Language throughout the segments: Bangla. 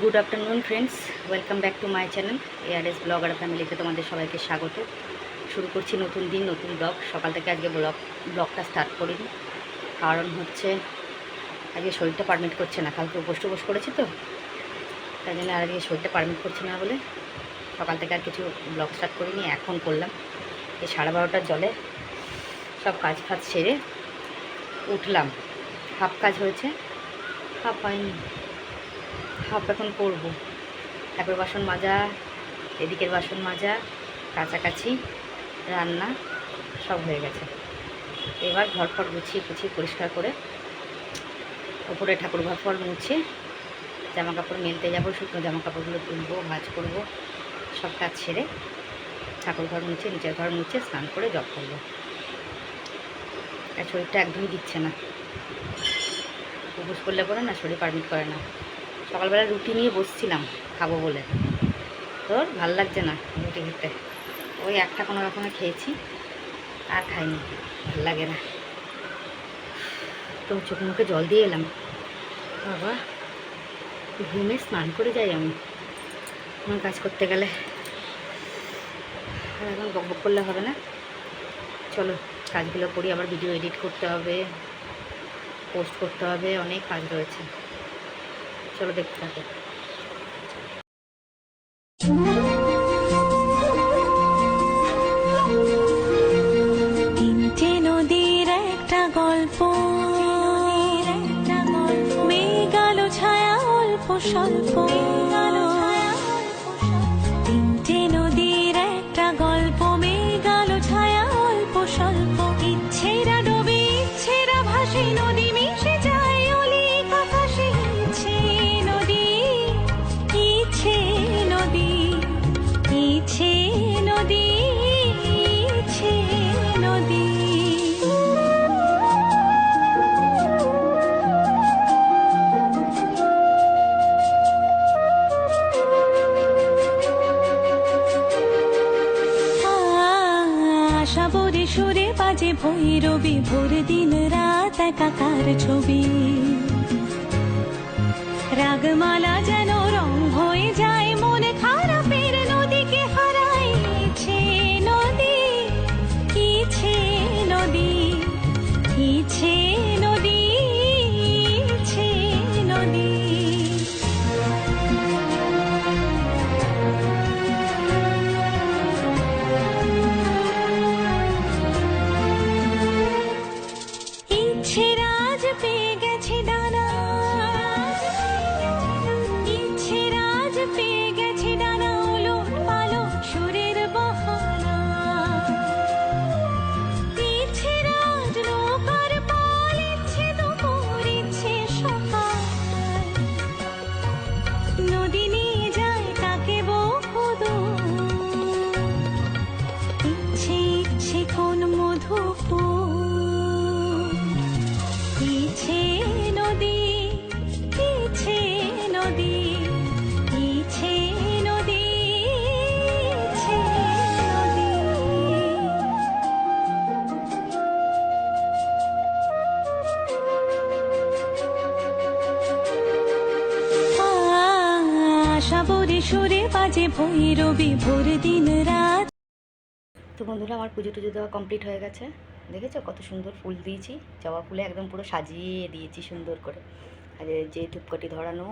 Good afternoon friends, welcome back to my channel ARS blogger ফ্যামিলিতে তোমাদের সবাইকে স্বাগত। শুরু করছি নতুন দিন, নতুন ব্লগ। সকাল থেকে আজকে ব্লগটা স্টার্ট করিনি, কারণ হচ্ছে আজকে শরীরটা পারমিট করছে না। কালকে উপোস করেছি তো, তাই জন্য আজকে শরীরটা পারমিট করছে না বলে সকাল থেকে আর কিছু ব্লগ স্টার্ট করিনি। এখন করলাম এই 12:30টার জলে সব কাজ ফাজ সেরে উঠলাম। হাফ কাজ হয়েছে, হাফ হয়নি, হাফ এখন করবো। ঠাকুর বাসন মাজা, এদিকের বাসন মাজা, কাছাকাছি, রান্না সব হয়ে গেছে। এবার ঘর ফর গুছিয়ে পরিষ্কার করে ওপরে ঠাকুর ঘর ফর মুছে জামা কাপড় মেলতে যাবো। শুকনো জামা কাপড়গুলো তুলবো, ভাঁজ করবো, সব কাজ সেরে ঠাকুর ঘর মুছে, নিচের ঘর মুছে স্নান করে জব করবো। আর শরীরটা একদমই দিচ্ছে না, উপোস করলে পরে না শরীর পারমিট করে না। সকালবেলা রুটি নিয়ে বসছিলাম খাবো বলে, তোর ভাল লাগছে না রুটি খেতে, ওই একটা কোনো রকমে খেয়েছি, আর খাইনি, ভাল লাগে না। তো চোখ মুখে জল দিয়ে এলাম। বাবা, ঘুমে স্নান করে যাই আমি আমার কাজ করতে গেলে, আর এখন বকবক করলে হবে না। চলো কাজগুলো করি, আবার ভিডিও এডিট করতে হবে, পোস্ট করতে হবে, অনেক কাজ রয়েছে। চলো দেখতে থাকো। তিনটে নদীর একটা গল্প, মেঘ আলো ছায়া অল্প স্বল্প। তিনটে নদীর একটা গল্প, মেঘ আলো ছায়া অল্প স্বল্প। ইচ্ছেরা ডোবে, ইচ্ছেরা ভাসে, নদী মিশে যায় অলিক আকাশে। ইচ্ছে নদী, ইচ্ছে নদী, ইচ্ছে নদী, ইচ্ছে নদী। আশা বরে সুরে বাজে ভৈরবী, ভোর দিন রাত একাকার ছবি। রাগমালা যেন রং হয়ে যায়, মনে খারাপের নদীকে হারায়। ইচ্ছে নদী, ইচ্ছে নদী, ইচ্ছে নদী, ইচ্ছে নদী। ইচ্ছে রাজ পেয়ে গেছে ডানা, ইচ্ছে রাজ পেয়ে গেছে ডানা, ওলট পালট সুরের বাহানা। ইচ্ছে রাজ নৌকার পাল, ইচ্ছে দুপুর, ইচ্ছে সকাল। নদী নিয়ে যায় তাকে বহুদূর, ইচ্ছে ইচ্ছে কোন মধুপুর। ইচ্ছে নদী, ইচ্ছে নদী, ইচ্ছে নদী, ইচ্ছে নদী। আশা বরে সুরে বাজে ভৈরবী, ভোর দিন রাত। তো বন্ধুরা, আমার পুজো টুজো দেওয়া কমপ্লিট হয়ে গেছে। দেখেছো কত সুন্দর ফুল দিয়েছি, জবা ফুলে একদম পুরো সাজিয়ে দিয়েছি সুন্দর করে। আর যে ধূপকাঠি ধরানো,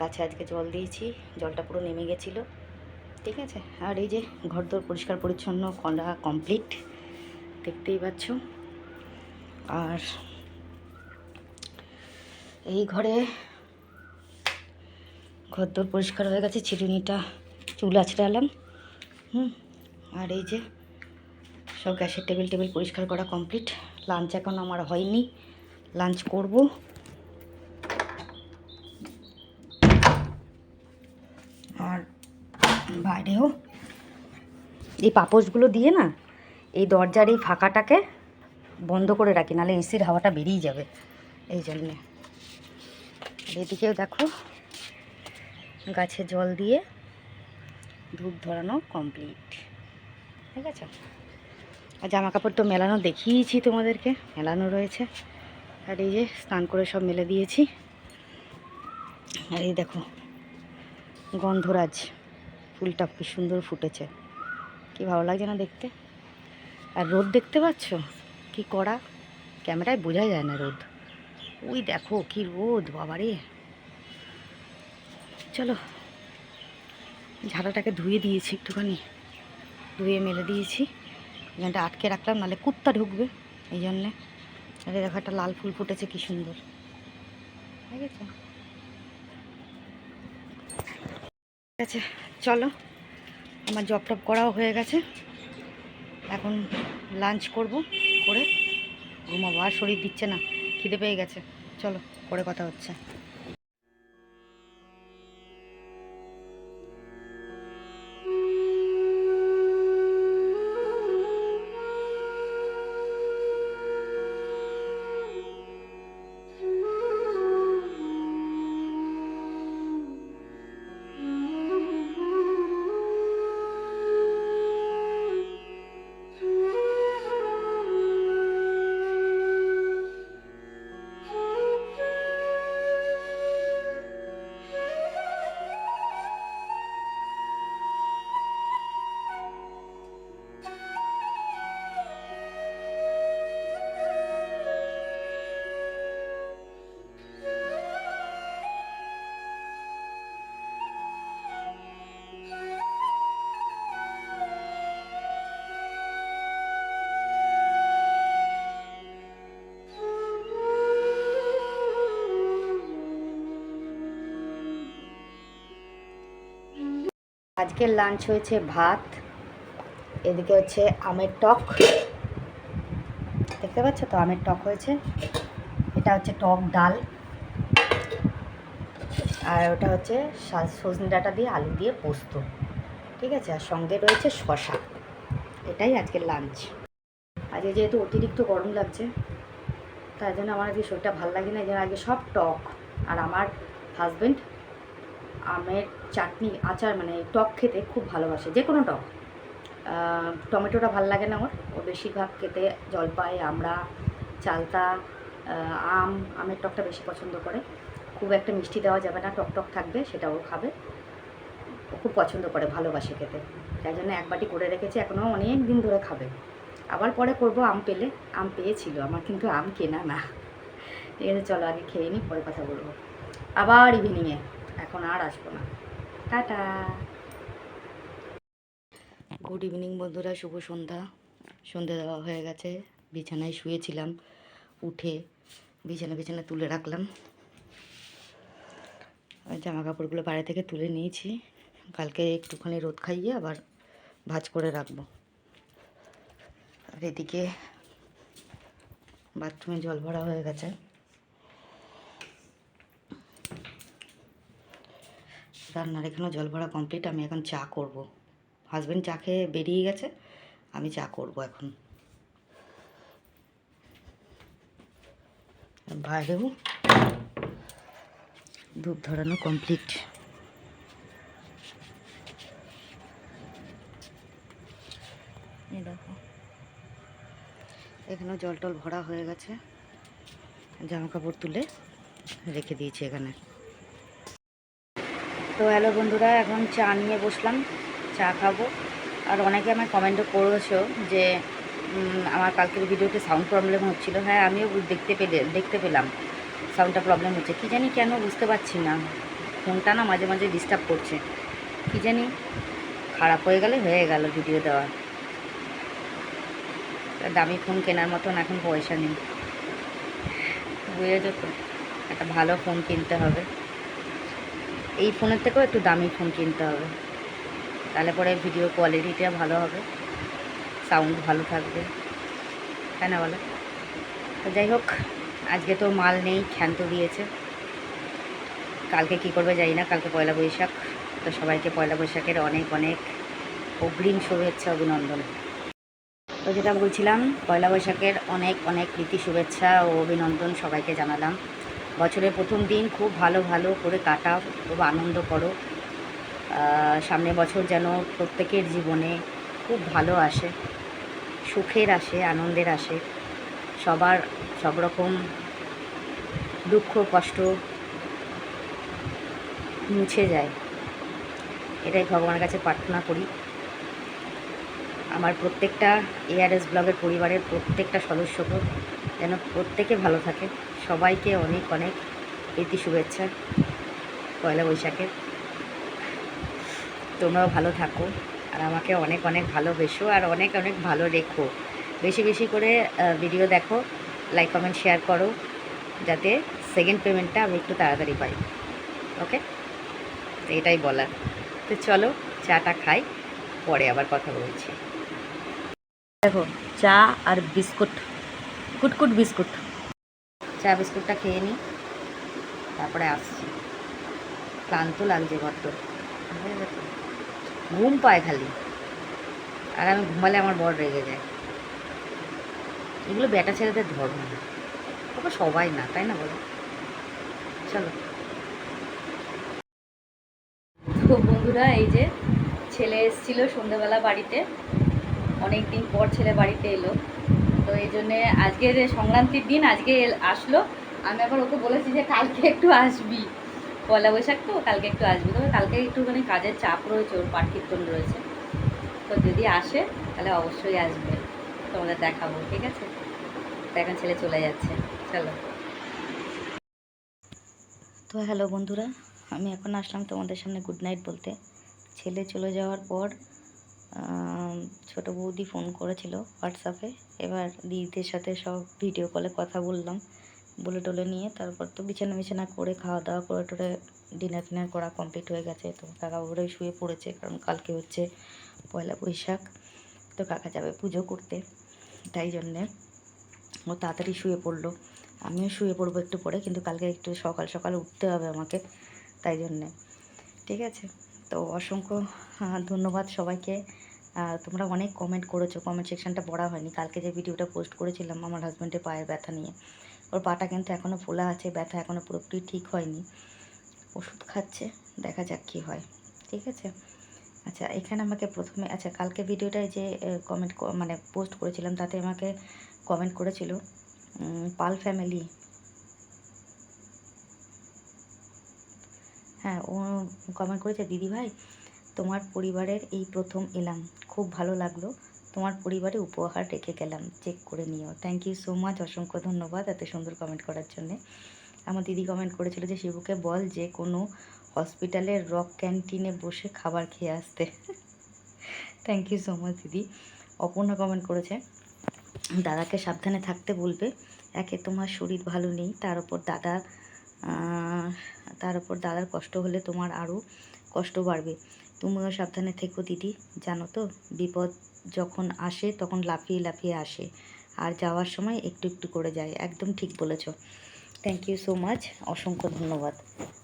গাছে আজকে জল দিয়েছি, জলটা পুরো নেমে গেছিলো, ঠিক আছে। আর এই যে ঘরদোর পরিষ্কার পরিচ্ছন্ন করা কমপ্লিট, দেখতেই পাচ্ছ। আর এই ঘরে ঘরদোর পরিষ্কার হয়ে গেছে, চিরুনিটা চুল আঁচড়ালাম। আর এই যে সব গ্যাসের টেবিল পরিষ্কার করা কমপ্লিট। লাঞ্চ এখন আমার হয়নি, লাঞ্চ করব। আর বাইরেও এই পাপোশগুলো দিয়ে না, এই দরজার এই ফাঁকাটাকে বন্ধ করে রাখি, নাহলে এসির হাওয়াটা বেরিয়ে যাবে, এই জন্যে। এদিকেও দেখো গাছে জল দিয়ে ধূপ ধরানো কমপ্লিট, ঠিক আছে। আর জামা কাপড় তো মেলানো দেখিয়েছি তোমাদেরকে, মেলানো রয়েছে। আর এই যে স্নান করে সব মেলে দিয়েছি। আর এই দেখো গন্ধরাজ ফুলটা কি সুন্দর ফুটেছে, কি ভালো লাগছে না দেখতে। আর রোদ দেখতে পাচ্ছ কি কড়া, ক্যামেরায় বোঝা যায় না রোদ। ওই দেখো কি রোদ বাবারে। চলো, ঝাড়াটাকে ধুয়ে দিয়েছি, একটুখানি ধুয়ে মেলে দিয়েছি, এখানটা আটকে রাখলাম নাহলে কুত্তা ঢুকবে, এই জন্যে। আরে দেখো একটা লাল ফুল ফুটেছে কি সুন্দর, ঠিক আছে। ঠিক আছে চলো, আমার জব টপ করাও হয়ে গেছে, এখন লাঞ্চ করব, করে ঘুমাবো। আর শরীর দিচ্ছে না, খিদে পেয়ে গেছে। চলো পরে কথা হচ্ছে। আজকের লাঞ্চ হয়েছে ভাত, এদিকে হচ্ছে আমের টক, দেখতে পাচ্ছ তো আমের টক হয়েছে, এটা হচ্ছে টক ডাল, আর ওটা হচ্ছে সজনে ডাঁটা দিয়ে আলু দিয়ে পোস্ত, ঠিক আছে। আর সঙ্গে রয়েছে শশা। এটাই আজকের লাঞ্চ। আজকে যেহেতু অতিরিক্ত গরম লাগছে, তার জন্য আমার আজকে শরীরটা ভালো লাগে না, এই জন্য আজকে সব টক। আর আমার হাজব্যান্ড আমের চাটনি আচার মানে টক খেতে খুব ভালোবাসে, যে কোনো টক। টমেটোটা ভাল লাগে না ওর, ও বেশিরভাগ খেতে জলপাই, আমড়া, চালতা, আমের টকটা বেশি পছন্দ করে। খুব একটা মিষ্টি দেওয়া যাবে না, টক টক থাকবে, সেটা ও খাবে, ও খুব পছন্দ করে, ভালোবাসে খেতে। তাই জন্য এক বাটি করে রেখেছি, এখনও অনেক দিন ধরে খাবে। আবার পরে করব আম পেলে, আম পেয়েছিল আমার, কিন্তু আম কেনা না। ঠিক আছে চলো আগে খেয়ে নিই, পরে কথা বলবো আবার ইভিনিংয়ে, এখন আর আসবো না। টাটা, গুড ইভিনিং বন্ধুরা, শুভ সন্ধ্যা। সন্ধ্যা দেওয়া হয়ে গেছে, বিছানায় শুয়েছিলাম, উঠে বিছানা তুলে রাখলাম। জামা কাপড়গুলো বাইরে থেকে তুলে নিয়েছি, কালকে একটুখানি রোদ খাইয়ে আবার ভাঁজ করে রাখবো। আর এদিকে বাথরুমে জল ভরা হয়ে গেছে, রান্নার এখানেও জল ভরা কমপ্লিট। আমি এখন চা করব, হাজব্যান্ড চা খেয়ে বেরিয়ে গেছে, আমি চা করব এখন। বাইরেও ধূপ ধরানো কমপ্লিট। এই দেখো এখানেও জল টল ভরা হয়ে গেছে, জামা কাপড় তুলে রেখে দিয়েছি এখানে। তো হ্যালো বন্ধুরা, এখন চা নিয়ে বসলাম, চা খাবো। আর অনেকে আমায় কমেন্টও করেছো যে আমার কালকের ভিডিওতে সাউন্ড প্রবলেম হচ্ছিলো। হ্যাঁ আমিও দেখতে পেলাম সাউন্ডটা প্রবলেম হচ্ছে, কী জানি কেন বুঝতে পারছি না, ফোনটা না মাঝে মাঝে ডিস্টার্ব করছে, কী জানি খারাপ হয়ে গেল ভিডিও দেওয়া। দামি ফোন কেনার মতন এখন পয়সা নেই, বুঝেছো তো, একটা ভালো ফোন কিনতে হবে, এই ফোনের থেকেও একটু দামি ফোন কিনতে হবে, তাহলে পরে ভিডিও কোয়ালিটিটা ভালো হবে, সাউন্ড ভালো থাকবে, তাই না বলো? তো যাই হোক, আজকে তো মাল নেই, ক্ষান্ত দিয়েছে, কালকে কি করবে জানি না, কালকে পয়লা বৈশাখ। তো সবাইকে পয়লা বৈশাখের অনেক অনেক অগ্রিম শুভেচ্ছা অভিনন্দন। তো যেটা বলছিলাম, পয়লা বৈশাখের অনেক অনেক প্রীতি শুভেচ্ছা ও অভিনন্দন সবাইকে জানালাম। বছরের প্রথম দিন খুব ভালো করে কাটাও, খুব আনন্দ করো, সামনে বছর যেন প্রত্যেকের জীবনে খুব ভালো আসে, সুখের আসে, আনন্দের আসে, সবার সব রকম দুঃখ কষ্ট মুছে যায়, এটাই ভগবানের কাছে প্রার্থনা করি আমার প্রত্যেকটা এআরএস ব্লগের পরিবারের প্রত্যেকটা সদস্যকে যেন প্রত্যেকে ভালো থাকে। সবাইকে অনেক অনেক প্রীতি শুভেচ্ছা পয়লা বৈশাখের। তোমরাও ভালো থাকো আর আমাকে অনেক অনেক ভালোবেসো আর অনেক অনেক ভালো রেখো। বেশি বেশি করে ভিডিও দেখো, লাইক কমেন্ট শেয়ার করো, যাতে সেকেন্ড পেমেন্টটা আমি একটু তাড়াতাড়ি পাই। ওকে, তো এটাই বলার। তো চলো চাটা খাই, পরে আবার কথা বলছি। দেখো চা আর বিস্কুট, কুটকুট বিস্কুট, চা বিস্কুটটা খেয়ে নিই, তারপরে আসছি। ক্লান্ত লাগছে বড্ড, ঘুম পায় খালি, আর আমি ঘুমালে আমার বর রেগে যায়। এগুলো বেটা ছেলেদের ধর্ম, তবে সবাই না, তাই না বলো? চলো। তো বন্ধুরা, এই যে ছেলে এসেছিল সন্ধ্যেবেলা বাড়িতে, অনেক দিন পর ছেলে বাড়িতে এলো। তো এই জন্যে আজকে যে সংক্রান্তির দিন আজকে আসলো। আমি আবার ওকে বলেছি যে কালকে একটু আসবি, পয়লা বৈশাখ তো কালকে একটু আসবি। তবে কালকে একটুখানি কাজের চাপ রয়েছে, ওর পাঠ কীর্তন রয়েছে। তো যদি আসে তাহলে অবশ্যই আসবে, তোমাদের দেখাবো, ঠিক আছে? তো এখন ছেলে চলে যাচ্ছে, চলো। তো হ্যালো বন্ধুরা, আমি এখন আসলাম তোমাদের সামনে গুড নাইট বলতে। ছেলে চলে যাওয়ার পর ছোটো বৌদি ফোন করেছিল হোয়াটসঅ্যাপে। এবার দিদিদের সাথে সব ভিডিও কলে কথা বললাম, বলে টলে নিয়ে তারপর তো বিছানা করে খাওয়া দাওয়া করে টোরে ডিনার ফিনার করা কমপ্লিট হয়ে গেছে। তো কাকা ওরাই শুয়ে পড়েছে, কারণ কালকে হচ্ছে পয়লা বৈশাখ। তো কাকা যাবে পুজো করতে, তাই জন্যে ও তাড়াতাড়ি শুয়ে পড়লো। আমিও শুয়ে পড়বো একটু পরে, কিন্তু কালকে একটু সকাল সকাল উঠতে হবে আমাকে, তাই জন্যে। ঠিক আছে, তো অসংখ্য ধন্যবাদ সবাইকে। তোমরা অনেক কমেন্ট করেছো, কমেন্ট সেকশানটা পড়া হয়নি। কালকে যে ভিডিওটা পোস্ট করেছিলাম আমার হাজব্যান্ডের পায়ের ব্যথা নিয়ে, ওর পাটা কিন্তু এখনও ফোলা আছে, ব্যথা এখনও পুরোপুরি ঠিক হয়নি, ওষুধ খাচ্ছে, দেখা যাক কী হয়। ঠিক আছে, আচ্ছা এখানে আমাকে প্রথমে, আচ্ছা কালকে ভিডিওটায় যে কমেন্ট মানে পোস্ট করেছিলাম, তাতে আমাকে কমেন্ট করেছিল পাল ফ্যামিলি, হ্যাঁ ও কমেন্ট করেছে, দিদি ভাই তোমার পরিবারের এই প্রথম এলাম, খুব ভালো লাগলো, তোমার পরিবারে উপহার রেখে গেলাম, চেক করে নিও। থ্যাংক ইউ সো মাচ, অসংখ্য ধন্যবাদ এত সুন্দর কমেন্ট করার জন্যে। আমার দিদি কমেন্ট করেছিল যে শিবুকে বল যে কোনো হসপিটালের রক ক্যান্টিনে বসে খাবার খেয়ে আসতে। থ্যাংক ইউ সো মাচ দিদি। অপর্ণা কমেন্ট করেছে, দাদাকে সাবধানে থাকতে বলবে, একে তোমার শরীর ভালো নেই, তার উপর দাদার কষ্ট হলে তোমার আরও কষ্ট বাড়বে, তুমিও সাবধানে থেকো দিদি, জানো তো বিপদ যখন আসে তখন লাফিয়ে লাফিয়ে আসে, আর যাওয়ার সময় একটু একটু করে যায়। একদম ঠিক বলেছ, থ্যাংক ইউ সো মাচ, অসংখ্য ধন্যবাদ।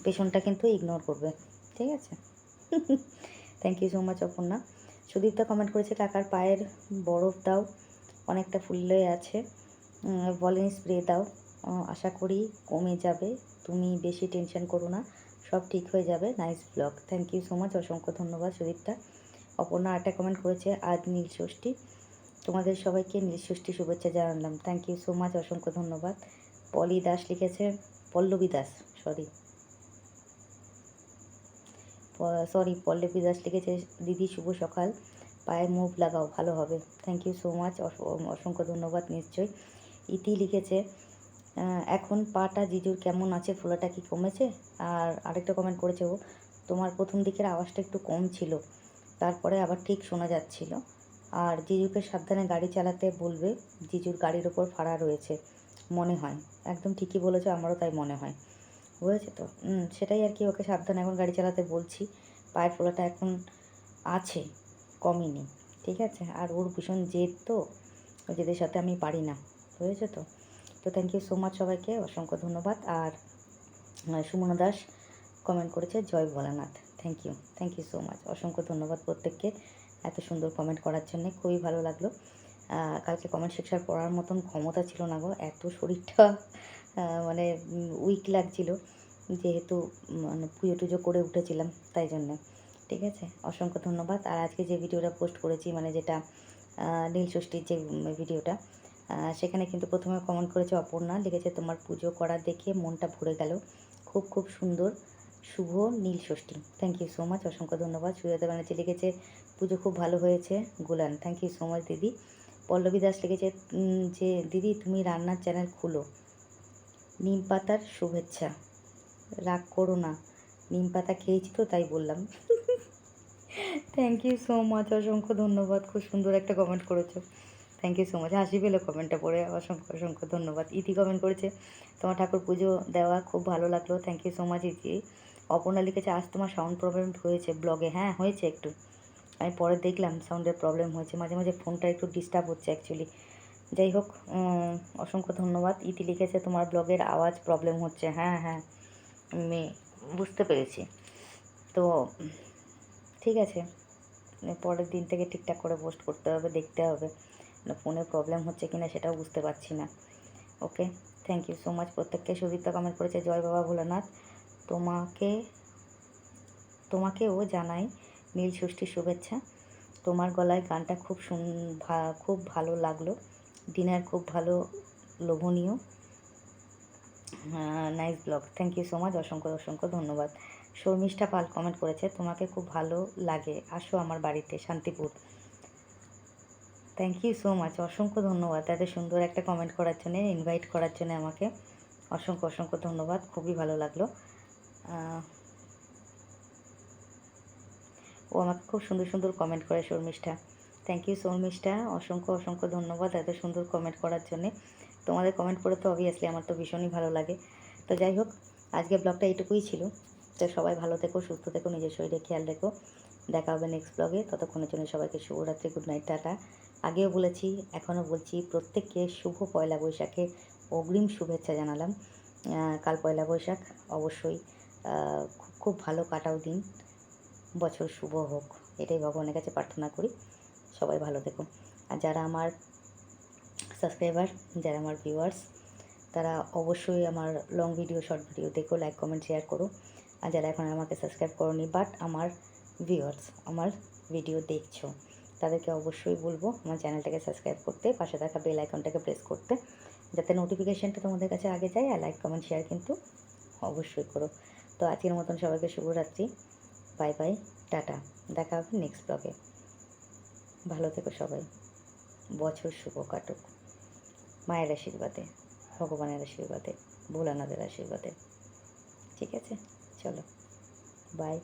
পেছনটা কিন্তু ইগনোর করবে, ঠিক আছে? Thank you so much Aparna. Sudipta comment করেছে, কাকার পায়ের বরফ দাও, অনেকটা ফুলে আছে, বলেন স্প্রে দাও, আশা করি কমে যাবে, তুমি বেশি টেনশন করো না, সব ঠিক হয়ে যাবে। Nice blog, thank you so much, অসংখ্য ধন্যবাদ সুদীপ্তা। অপর্ণা আরেকটা কমেন্ট করেছে, আজ নীলষষ্ঠী, তোমাদের সবাইকে নীলষষ্ঠী শুভেচ্ছা জানালাম। থ্যাংক ইউ সো মাচ, অসংখ্য ধন্যবাদ। পলি দাস লিখেছে, পল্লবী দাস, পল্লবী দাস লিখেছে, দিদি শুভ সকাল, পায়ে মুভ লাগাও, ভালো হবে। থ্যাংক ইউ সো মাচ, অসংখ্য ধন্যবাদ। নিশ্চয়ই। ইতি লিখেছে, এখন পাটা জিজুর কেমন আছে, ফোলাটা কি কমেছে? আর আরেকটা কমেন্ট করেছে ও, তোমার প্রথম দিকের আওয়াজটা একটু কম ছিল, তারপরে আবার ঠিক শোনা যাচ্ছিল, আর জিজুকে সাবধানে গাড়ি চালাতে বলবে, জিজুর গাড়ির ওপর ভাড়া রয়েছে মনে হয়। একদম ঠিকই বলেছো, আমারও তাই মনে হয়, বুঝেছো তো? সেটাই আর কি, ওকে সাবধানে এখন গাড়ি চালাতে বলছি। পায়ের ফোলাটা এখন আছে, কমেনি, ঠিক আছে? আর ওর ভীষণ জেদ, তো ওই জেদের সাথে আমি পারি না, বুঝেছো তো? তো থ্যাংক ইউ সো মাচ সবাইকে, অসংখ্য ধন্যবাদ। আর সুমনা দাস কমেন্ট করেছে, জয় Bholanath, thank you so much, অসংখ্য ধন্যবাদ প্রত্যেককে এত সুন্দর কমেন্ট করার জন্যে, খুবই ভালো লাগলো। কালকে কমেন্ট সেকশন পড়ার মতন ক্ষমতা ছিল না গো, এত শরীরটা মানে উইক লাগছিল, যেহেতু মানে পুজো টুজো করে উঠেছিলাম, তাই জন্যে। ঠিক আছে, অসংখ্য ধন্যবাদ। আর আজকে যে ভিডিওটা পোস্ট করেছি, মানে যেটা নীলষষ্ঠীর যে ভিডিওটা, সেখানে কিন্তু প্রথমে কমেন্ট করেছে অপর্ণা, লিখেছে, তোমার পুজো করা দেখে মনটা ভরে গেল, খুব খুব সুন্দর, শুভ নীল ষষ্ঠী। থ্যাংক ইউ সো মাচ, অসংখ্য ধন্যবাদ। সুজাতা ব্যানার্জি লিখেছে পুজো খুব ভালো হয়েছে গুলান। থ্যাংক ইউ সো মাচ দিদি। পল্লবী দাস লিখেছে যে দিদি তুমি রান্নার চ্যানেল খুলো, নিম পাতার শুভেচ্ছা। রাগ করো না, নিম পাতা খেয়েছি তো তাই বললাম। থ্যাংক ইউ সো মাচ, অসংখ্য ধন্যবাদ। খুব সুন্দর একটা কমেন্ট করেছো, থ্যাংক ইউ সো মাচ। হাসি পেলো কমেন্টটা পড়ে, অসংখ্য অসংখ্য ধন্যবাদ। ইতি কমেন্ট করেছে তোমার ঠাকুর পুজো দেওয়া খুব ভালো লাগলো। থ্যাংক ইউ সো মাচ ইতি। অপর্ণা লিখেছে আজ তোমার সাউন্ড প্রবলেম হয়েছে ব্লগে। হ্যাঁ হয়েছে একটু, আমি পরে দেখলাম সাউন্ডের প্রবলেম হয়েছে, মাঝে মাঝে ফোনটা একটু ডিস্টার্ব হচ্ছে অ্যাকচুয়ালি। যাই হোক, অসংখ্য ধন্যবাদ। ইতি লিখেছে তোমার ব্লগের আওয়াজ প্রবলেম হচ্ছে। হ্যাঁ হ্যাঁ, আমি বুঝতে পেরেছি। তো ঠিক আছে, পরের দিন থেকে ঠিকঠাক করে পোস্ট করতে হবে, দেখতে হবে না ফোনে প্রবলেম হচ্ছে কিনা সেটাও বুঝতে পারছি না। ওকে, থ্যাংক ইউ সো মাচ প্রত্যেককে। সুদীপ্তা কমেন্ট করেছে জয় বাবা ভোলানাথ, তোমাকে তোমাকেও জানাই নীল ষষ্ঠীর শুভেচ্ছা। তোমার গলায় গানটা খুব ভালো লাগলো। ডিনার খুব ভালো, লোভনীয়, nice blog. Thank you so much, অসংখ্য অসংখ্য ধন্যবাদ। শর্মিষ্ঠা পাল কমেন্ট করেছে তোমাকে খুব ভালো লাগে, আসো আমার বাড়িতে Shantipur. Thank you so much, অসংখ্য ধন্যবাদ এত সুন্দর একটা কমেন্ট করার জন্যে, ইনভাইট করার জন্য আমাকে। অসংখ্য অসংখ্য ধন্যবাদ, খুবই ভালো লাগলো। ও আমাকে খুব সুন্দর সুন্দর কমেন্ট করে শর্মিষ্ঠা। থ্যাংক ইউ শর্মিষ্ঠা, অসংখ্য অসংখ্য ধন্যবাদ এত সুন্দর কমেন্ট করার জন্যে। তোমাদের কমেন্ট পড়ে তো অবভিয়াসলি আমার তো ভীষণই ভালো লাগে। তো যাই হোক, আজকে ব্লগটা এইটুকুই ছিল। তো সবাই ভালো থেকো, সুস্থ থেকো, নিজের শরীরে খেয়াল রেখো। দেখা হবে নেক্সট ব্লগে, ততক্ষণের জন্য সবাইকে শুভরাত্রি, গুড নাইট, টাটা। আগেও বলেছি, এখনও বলছি, প্রত্যেককে শুভ পয়লা বৈশাখে অগ্রিম শুভেচ্ছা জানালাম। কাল পয়লা বৈশাখ, অবশ্যই খুব খুব ভালো কাটাও দিন, বছর শুভ হোক, এটাই ভগবানের কাছে প্রার্থনা করি। সবাই ভালো থেকো। আর যারা আমার সাবস্ক্রাইবার, যারা আমার ভিউয়ার্স, তারা অবশ্যই আমার লং ভিডিও, শর্ট ভিডিও দেখো, লাইক কমেন্ট শেয়ার করো। আর যারা এখন আমাকে সাবস্ক্রাইব করোনি বাট আমার ভিউয়ার্স, আমার ভিডিও দেখছো, তাদেরকে অবশ্যই বলবো আমার চ্যানেলটাকে সাবস্ক্রাইব করতে, পাশে থাকা বেল আইকনটাকে প্রেস করতে, যাতে নোটিফিকেশানটা তোমাদের কাছে আগে যায়। আর লাইক কমেন্ট শেয়ার কিন্তু অবশ্যই করো। তো আজকের মতন সবাইকে শুভরাত্রি, বাই বাই, টাটা। দেখা হবে নেক্সট ব্লগে। ভালো থেকো সবাই, বছর শুভ কাটুক মায়ের আশীর্বাদে, ভগবানের আশীর্বাদে, ভোলানাথের আশীর্বাদে। ঠিক আছে, চলো, বাই।